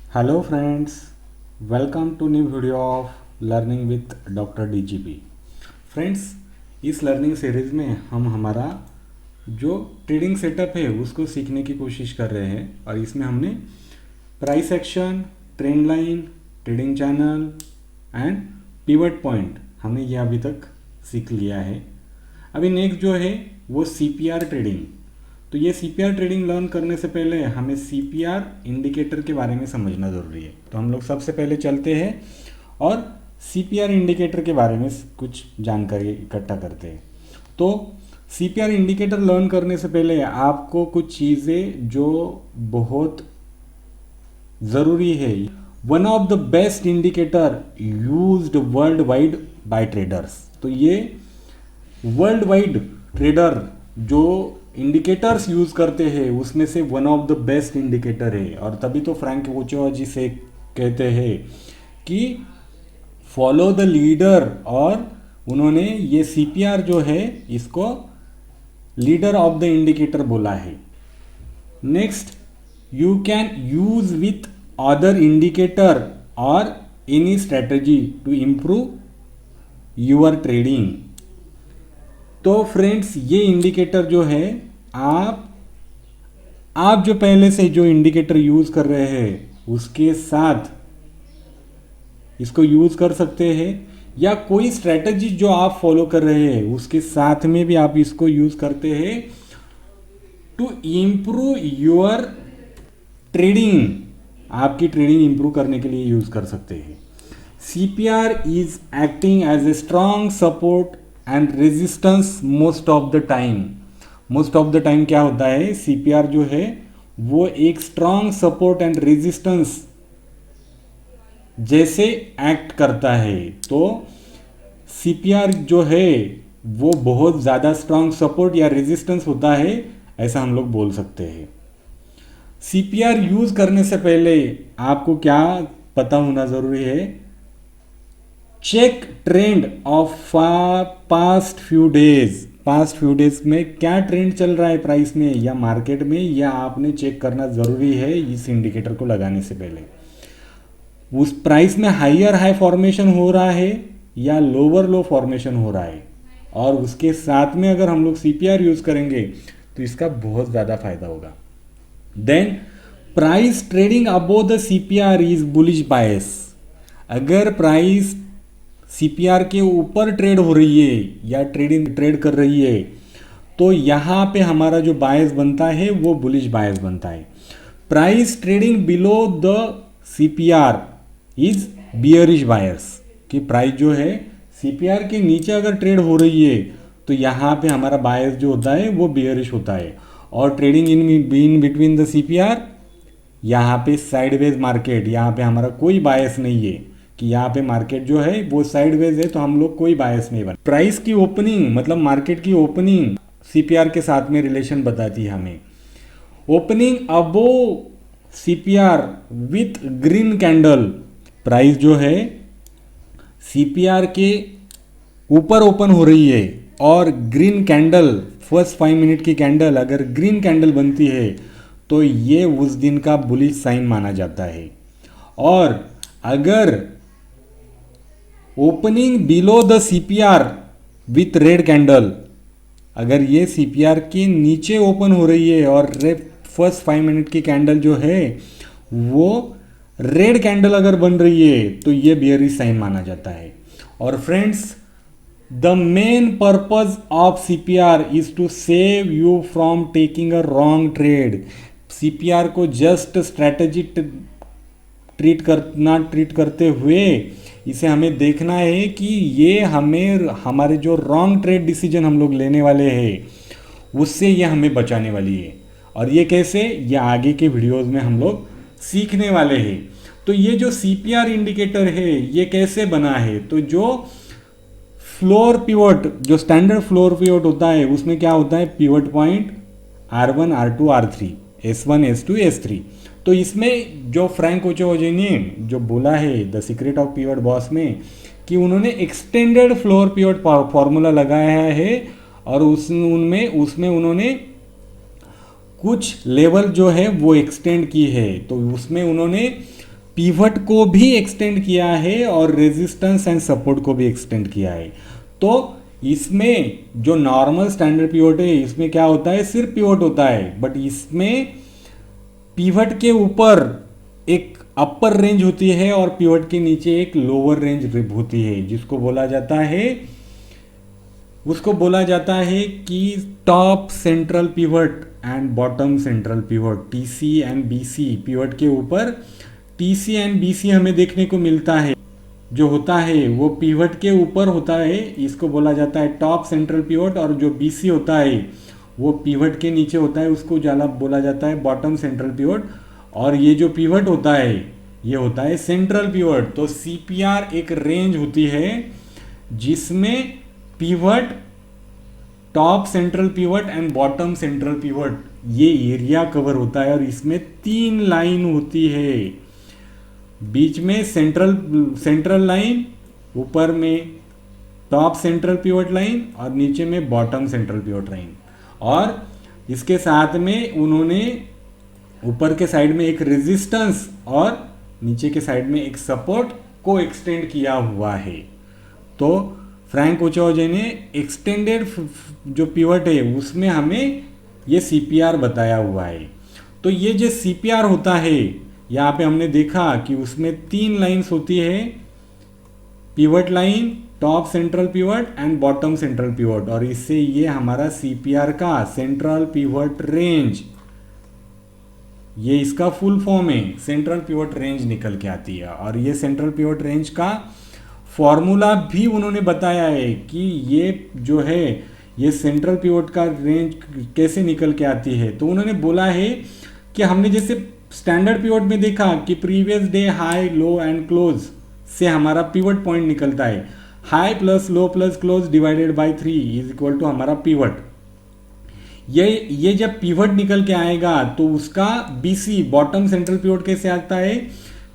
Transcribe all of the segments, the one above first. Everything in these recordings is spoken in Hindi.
Hello friends, welcome to new video of learning with doctor DGP. Friends, इस लर्निंग सीरीज़ में हम हमारा जो ट्रेडिंग सेटअप है उसको सीखने की कोशिश कर रहे हैं और इसमें हमने price action, trend line, trading channel and pivot point हमने ये अभी तक सीख लिया है। अभी नेक्स्ट जो है वो सीपीआर ट्रेडिंग। तो ये सीपीआर ट्रेडिंग लर्न करने से पहले हमें सीपीआर इंडिकेटर के बारे में समझना ज़रूरी है। तो हम लोग सबसे पहले चलते हैं और सीपीआर इंडिकेटर के बारे में कुछ जानकारी इकट्ठा करते हैं। तो सीपीआर इंडिकेटर लर्न करने से पहले आपको कुछ चीज़ें जो बहुत ज़रूरी है, one of the best indicator used world wide by traders. तो ये वर्ल्ड वाइड ट्रेडर जो इंडिकेटर्स यूज़ करते हैं उसमें से one of the best indicator है। और तभी तो फ्रैंक ओचोआ जी से कहते हैं कि फॉलो द लीडर, और उन्होंने ये सीपीआर जो है इसको लीडर ऑफ द इंडिकेटर बोला है। Next, you can use with other indicator और any strategy to improve your trading. तो फ्रेंड्स, ये इंडिकेटर जो है आप जो पहले से जो इंडिकेटर यूज़ कर रहे हैं उसके साथ इसको यूज़ कर सकते हैं, या कोई स्ट्रेटजी जो आप फॉलो कर रहे हैं उसके साथ में भी आप इसको यूज़ करते हैं टू इम्प्रूव योर ट्रेडिंग। आपकी ट्रेडिंग इंप्रूव करने के लिए यूज़ कर सकते हैं। CPR is acting as a strong support and resistance most of the time. Most of the time क्या होता है, सीपीआर जो है वो एक स्ट्रॉन्ग सपोर्ट एंड रेजिस्टेंस जैसे एक्ट करता है। तो सीपीआर जो है वो बहुत ज़्यादा स्ट्रॉन्ग सपोर्ट या रेजिस्टेंस होता है, ऐसा हम लोग बोल सकते हैं। सीपीआर यूज़ करने से पहले आपको क्या पता होना ज़रूरी है, check trend of past few days. Past few days में क्या ट्रेंड चल रहा है प्राइस में या मार्केट में, यह आपने चेक करना ज़रूरी है इस इंडिकेटर को लगाने से पहले। उस प्राइस में हायर हाई फॉर्मेशन हो रहा है या लोअर लो फॉर्मेशन हो रहा है, और उसके साथ में अगर हम लोग सीपीआर यूज़ करेंगे तो इसका बहुत ज़्यादा फायदा होगा। Then price trading above the CPR is bullish bias. अगर प्राइस सीपीआर के ऊपर ट्रेड हो रही है या ट्रेड कर रही है तो यहाँ पे हमारा जो बायस बनता है वो बुलिश बायस बनता है। Price trading below the CPR is bearish bias, कि प्राइस जो है सीपीआर के नीचे अगर ट्रेड हो रही है तो यहाँ पे हमारा बायस जो होता है वो बियरिश होता है। और trading in between the CPR, यहाँ पे साइडवेज मार्केट, यहाँ पे हमारा कोई बायस नहीं है कि यहाँ पे मार्केट जो है वो साइडवेज है, तो हम लोग कोई बायस नहीं बना। प्राइस की ओपनिंग मतलब मार्केट की ओपनिंग सीपीआर के साथ में रिलेशन बताती है हमें। Opening above CPR with green candle, price जो है सीपीआर के ऊपर ओपन हो रही है और ग्रीन कैंडल, फर्स्ट 5 मिनट की कैंडल अगर ग्रीन कैंडल बनती है तो ये उस दिन का बुलिश साइन माना जाता है। और अगर opening below the CPR with red candle, अगर ये सीपीआर के नीचे ओपन हो रही है और फर्स्ट 5 मिनट की कैंडल जो है वो रेड कैंडल अगर बन रही है तो ये बियरिश साइन माना जाता है। और friends, the main purpose of CPR is to save you from taking a wrong trade. CPR को जस्ट स्ट्रैटेजी ट्रीट करते हुए इसे हमें देखना है कि ये हमारे जो रॉन्ग ट्रेड डिसीजन हम लोग लेने वाले हैं उससे ये हमें बचाने वाली है। और ये कैसे, ये आगे के वीडियोस में हम लोग सीखने वाले हैं। तो ये जो सीपीआर इंडिकेटर है ये कैसे बना है, तो जो फ्लोर पिवट, जो स्टैंडर्ड फ्लोर पिवट होता है उसमें क्या होता है, pivot point R1 R2 R3, S1 S2 S3। तो इसमें जो फ्रैंक ओचोआ जी ने जो बोला है the secret of pivot boss में कि उन्होंने एक्सटेंडेड फ्लोर पिवट फॉर्मूला लगाया है, और उसमें उन्होंने कुछ लेवल जो है वो एक्सटेंड की है। तो उसमें उन्होंने पिवट को भी एक्सटेंड किया है और रेजिस्टेंस एंड सपोर्ट को भी एक्सटेंड किया है। तो इसमें जो नॉर्मल स्टैंडर्ड पिवट है इसमें क्या होता है, सिर्फ पिवट होता है, बट इसमें पिवट के ऊपर एक अपर रेंज होती है और पिवट के नीचे एक लोअर रेंज होती है, जिसको बोला जाता है कि top central pivot and bottom central pivot, TC and BC. Pivot के ऊपर टीसी एंड बीसी हमें देखने को मिलता है, जो होता है वो पिवट के ऊपर होता है, इसको बोला जाता है टॉप सेंट्रल पिवट, और जो बीसी होता है वो पिवट के नीचे होता है, उसको ज़्यादा बोला जाता है बॉटम सेंट्रल पिवट। और ये जो पिवट होता है ये होता है सेंट्रल पिवट। तो सीपीआर एक रेंज होती है जिसमें pivot, top central pivot and bottom central pivot ये एरिया कवर होता है, और इसमें 3 लाइन होती है, बीच में सेंट्रल लाइन, ऊपर में टॉप सेंट्रल पिवट लाइन और नीचे में बॉटम सेंट्रल पिवट लाइन। और इसके साथ में उन्होंने ऊपर के साइड में एक रेजिस्टेंस और नीचे के साइड में एक सपोर्ट को एक्सटेंड किया हुआ है। तो फ्रैंक ओचोजे ने एक्सटेंडेड जो पिवट है उसमें हमें ये सीपीआर बताया हुआ है। तो ये जो सीपीआर होता है यहाँ पे हमने देखा कि उसमें 3 लाइंस होती है, pivot line, top central pivot and bottom central pivot, और इससे ये हमारा सीपीआर का सेंट्रल पिवट रेंज, ये इसका फुल फॉर्म है, सेंट्रल पिवट रेंज निकल के आती है। और ये सेंट्रल पिवट रेंज का फॉर्मूला भी उन्होंने बताया है कि ये जो है ये सेंट्रल पिवट का रेंज कैसे निकल के आती है। तो उन्होंने बोला है कि हमने जैसे स्टैंडर्ड पिवट में देखा कि previous day high, low and close से हमारा पिवट पॉइंट निकलता है, high plus low plus close divided by 3 is equal to हमारा पिवट। ये जब पिवट निकल के आएगा तो उसका बीसी, बॉटम सेंट्रल पिवट कैसे आता है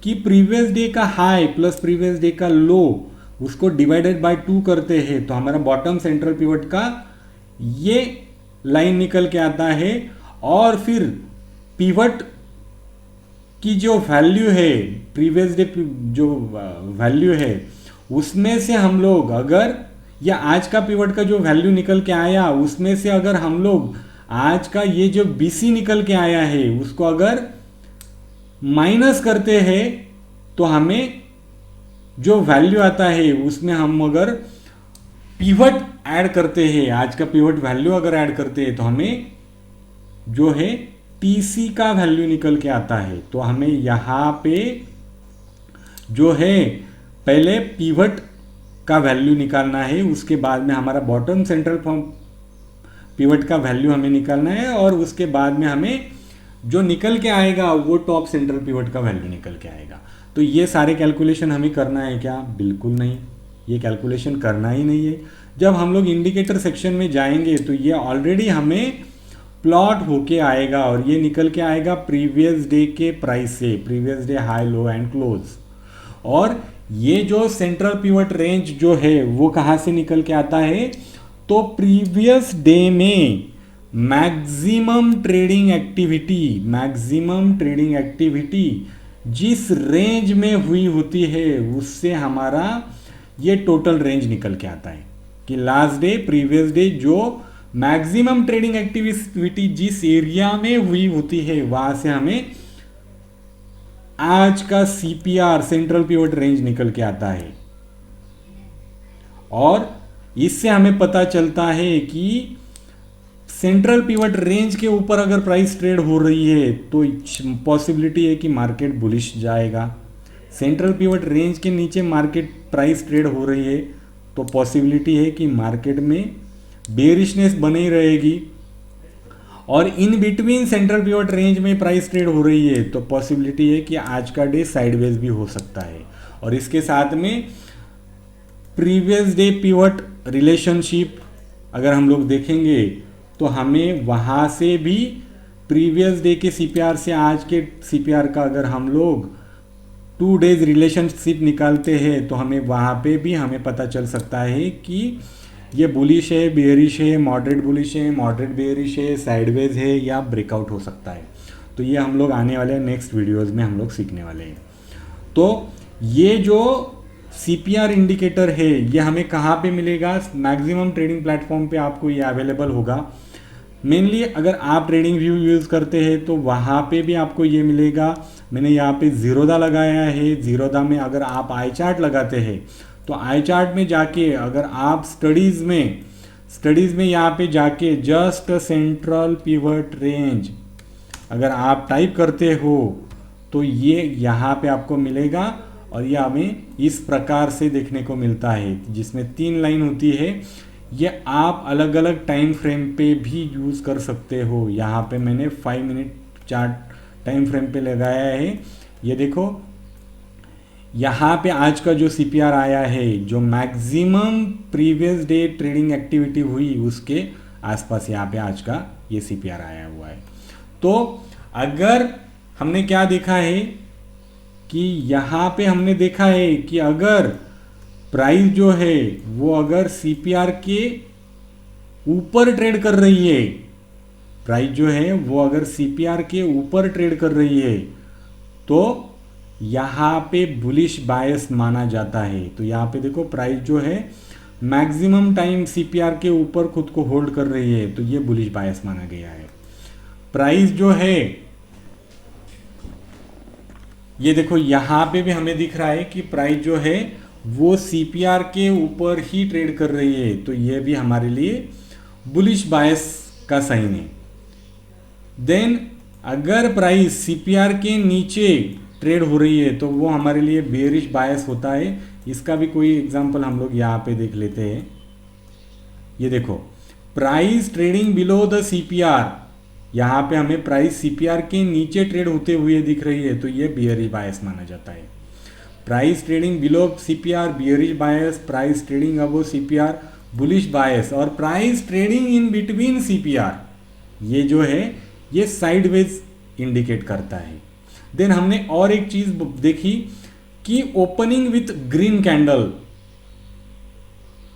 कि प्रीवियस डे का हाई प्लस प्रीवियस डे का लो उसको डिवाइडेड बाय 2 करते हैं, तो हमारा बॉटम सेंट्रल पिवट का ये लाइन निकल के आता है। और फिर पिवट की जो वैल्यू है, प्रीवियस डे जो वैल्यू है उसमें से हम लोग अगर, या आज का पिवट का जो वैल्यू निकल के आया उसमें से अगर हम लोग आज का ये जो बीसी निकल के आया है उसको अगर माइनस करते हैं तो हमें जो वैल्यू आता है उसमें हम अगर पिवट ऐड करते हैं, आज का पिवट वैल्यू अगर ऐड करते हैं तो हमें जो है टीसी का वैल्यू निकल के आता है। तो हमें यहाँ पे जो है पहले पिवट का वैल्यू निकालना है, उसके बाद में हमारा बॉटम सेंट्रल पिवट का वैल्यू हमें निकालना है, और उसके बाद में हमें जो निकल के आएगा वो टॉप सेंट्रल पिवट का वैल्यू निकल के आएगा। तो ये सारे कैलकुलेशन हमें करना है क्या? बिल्कुल नहीं, ये कैलकुलेशन करना ही नहीं है। जब हम लोग इंडिकेटर सेक्शन में जाएंगे तो ये ऑलरेडी हमें प्लॉट होके आएगा, और ये निकल के आएगा प्रीवियस डे के प्राइस से, previous day high, low and close. और ये जो सेंट्रल पिवट रेंज जो है वो कहाँ से निकल के आता है? तो प्रीवियस डे में मैक्सिमम ट्रेडिंग एक्टिविटी जिस रेंज में हुई होती है उससे हमारा ये टोटल रेंज निकल के आता है कि लास्ट डे, प्रीवियस डे जो मैक्सिमम ट्रेडिंग एक्टिविटी जिस एरिया में हुई होती है वहां से हमें आज का सीपीआर, सेंट्रल पिवट रेंज निकल के आता है। और इससे हमें पता चलता है कि सेंट्रल पिवट रेंज के ऊपर अगर प्राइस ट्रेड हो रही है तो पॉसिबिलिटी है कि मार्केट बुलिश जाएगा। सेंट्रल पिवट रेंज के नीचे मार्केट प्राइस ट्रेड हो रही है तो पॉसिबिलिटी है कि मार्केट में बेरिशनेस बनी रहेगी। और in between central pivot range में प्राइस ट्रेड हो रही है तो पॉसिबिलिटी है कि आज का डे साइडवेज भी हो सकता है। और इसके साथ में प्रीवियस डे पिवट रिलेशनशिप अगर हम लोग देखेंगे तो हमें वहाँ से भी प्रीवियस डे के सीपीआर से आज के सीपीआर का अगर हम लोग 2 डेज रिलेशनशिप निकालते हैं तो हमें वहाँ पे भी हमें पता चल सकता है कि ये बुलिश है, बेयरिश है, मॉडरेट बुलिश है, मॉडरेट बेयरिश है, साइडवेज है या ब्रेकआउट हो सकता है। तो ये हम लोग आने वाले नेक्स्ट वीडियोज़ में हम लोग सीखने वाले हैं। तो ये जो CPR इंडिकेटर है ये हमें कहाँ पे मिलेगा? मैक्सिमम ट्रेडिंग प्लेटफॉर्म पे आपको ये अवेलेबल होगा। मेनली अगर आप ट्रेडिंग व्यू यूज़ करते हैं तो वहाँ पे भी आपको ये मिलेगा। मैंने यहाँ पे ज़ीरोदा लगाया है। ज़ीरोदा में अगर आप आई चार्ट लगाते हैं तो आई चार्ट में जाके अगर आप स्टडीज़ में यहाँ पे जाके जस्ट सेंट्रल पिवट रेंज अगर आप टाइप करते हो तो ये यहाँ पे आपको मिलेगा और ये हमें इस प्रकार से देखने को मिलता है, जिसमें 3 लाइन होती है। ये आप अलग अलग टाइम फ्रेम पे भी यूज़ कर सकते हो। यहाँ पे मैंने 5 मिनट चार्ट टाइम फ्रेम पे लगाया है। ये देखो यहाँ पे आज का जो CPR आया है, जो maximum previous day trading activity हुई उसके आसपास यहाँ पे आज का ये CPR आया हुआ है। तो अगर हमने क्या देखा है कि यहाँ पे हमने देखा है कि अगर प्राइस जो है वो अगर CPR के ऊपर ट्रेड कर रही है, प्राइस जो है वो अगर CPR के ऊपर ट्रेड कर रही है तो यहाँ पे बुलिश बायस माना जाता है। तो यहाँ पे देखो प्राइस जो है मैक्सिमम टाइम CPR के ऊपर खुद को होल्ड कर रही है, तो ये बुलिश बायस माना गया है। प्राइस जो है ये देखो यहाँ पे भी हमें दिख रहा है कि प्राइस जो है वो CPR के ऊपर ही ट्रेड कर रही है, तो ये भी हमारे लिए बुलिश बायस का साइन है। देन अगर प्राइस CPR के नीचे ट्रेड हो रही है तो वो हमारे लिए बेयरिश बायस होता है। इसका भी कोई एग्जांपल हम लोग यहाँ पे देख लेते हैं। ये देखो price trading below the CPR, यहाँ पे हमें प्राइस CPR के नीचे ट्रेड होते हुए दिख रही है, तो ये बियरिश बायस माना जाता है। Price trading below CPR bearish bias, price trading above CPR bullish bias, और price trading in between CPR ये जो है ये साइडवेज इंडिकेट करता है। देन हमने और एक चीज देखी कि opening with green candle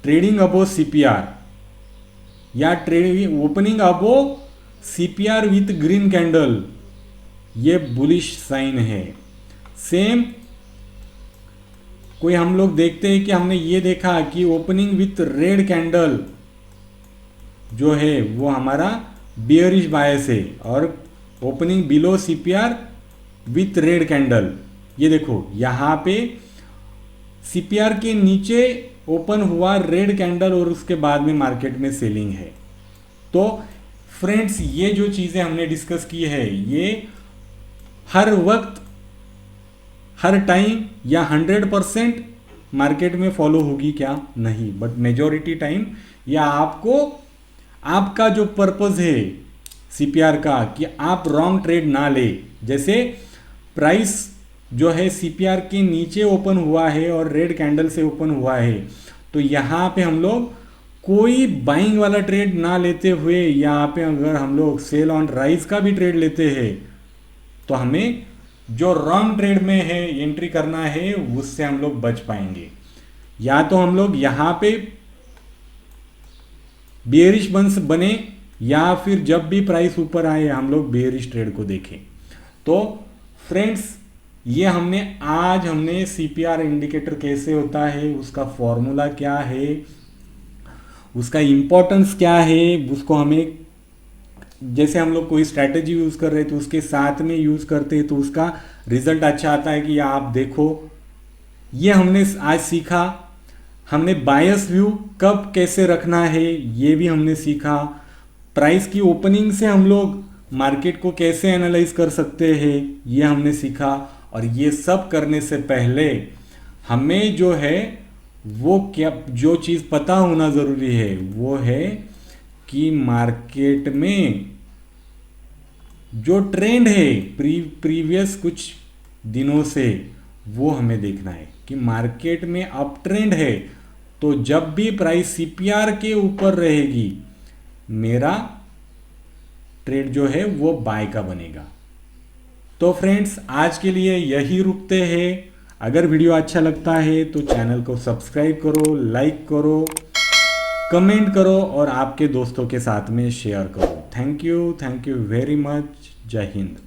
trading above CPR या trading opening above CPR with green candle, ये बुलिश साइन है। सेम कोई हम लोग देखते हैं कि हमने ये देखा कि ओपनिंग विथ रेड कैंडल जो है वो हमारा बियरिश बायस है, और opening below CPR with red candle, ये देखो यहाँ पे CPR के नीचे ओपन हुआ रेड कैंडल और उसके बाद में मार्केट में सेलिंग है। तो फ्रेंड्स ये जो चीज़ें हमने डिस्कस की है ये हर वक्त हर टाइम या 100% मार्केट में फॉलो होगी क्या? नहीं, बट मेजॉरिटी टाइम या आपका जो पर्पस है CPR का कि आप रॉन्ग ट्रेड ना ले। जैसे प्राइस जो है CPR के नीचे ओपन हुआ है और रेड कैंडल से ओपन हुआ है, तो यहाँ पे हम लोग कोई बाइंग वाला ट्रेड ना लेते हुए यहाँ पे अगर हम लोग सेल ऑन राइज का भी ट्रेड लेते हैं तो हमें जो रॉन्ग ट्रेड में है एंट्री करना है उससे हम लोग बच पाएंगे। या तो हम लोग यहाँ पे बेयरिश बने या फिर जब भी प्राइस ऊपर आए हम लोग बेयरिश ट्रेड को देखें। तो फ्रेंड्स ये हमने CPR इंडिकेटर कैसे होता है, उसका फॉर्मूला क्या है, उसका इंपॉर्टेंस क्या है, उसको हमें जैसे हम लोग कोई स्ट्रैटेजी यूज कर रहे हैं तो उसके साथ में यूज करते हैं तो उसका रिजल्ट अच्छा आता है कि आप देखो। ये हमने आज सीखा। हमने बायस व्यू कब कैसे रखना है ये भी हमने सीखा। प्राइस की ओपनिंग से हम लोग मार्केट को कैसे एनालाइज कर सकते हैं ये हमने सीखा। और ये सब करने से पहले हमें जो है वो क्या जो चीज़ पता होना ज़रूरी है वो है कि मार्केट में जो ट्रेंड है प्रीवियस कुछ दिनों से वो हमें देखना है कि मार्केट में अप ट्रेंड है तो जब भी प्राइस CPR के ऊपर रहेगी मेरा ट्रेड जो है वो बाय का बनेगा। तो फ्रेंड्स आज के लिए यही रुकते हैं। अगर वीडियो अच्छा लगता है तो चैनल को सब्सक्राइब करो, लाइक करो, कमेंट करो और आपके दोस्तों के साथ में शेयर करो। Thank you very much. जय हिंद।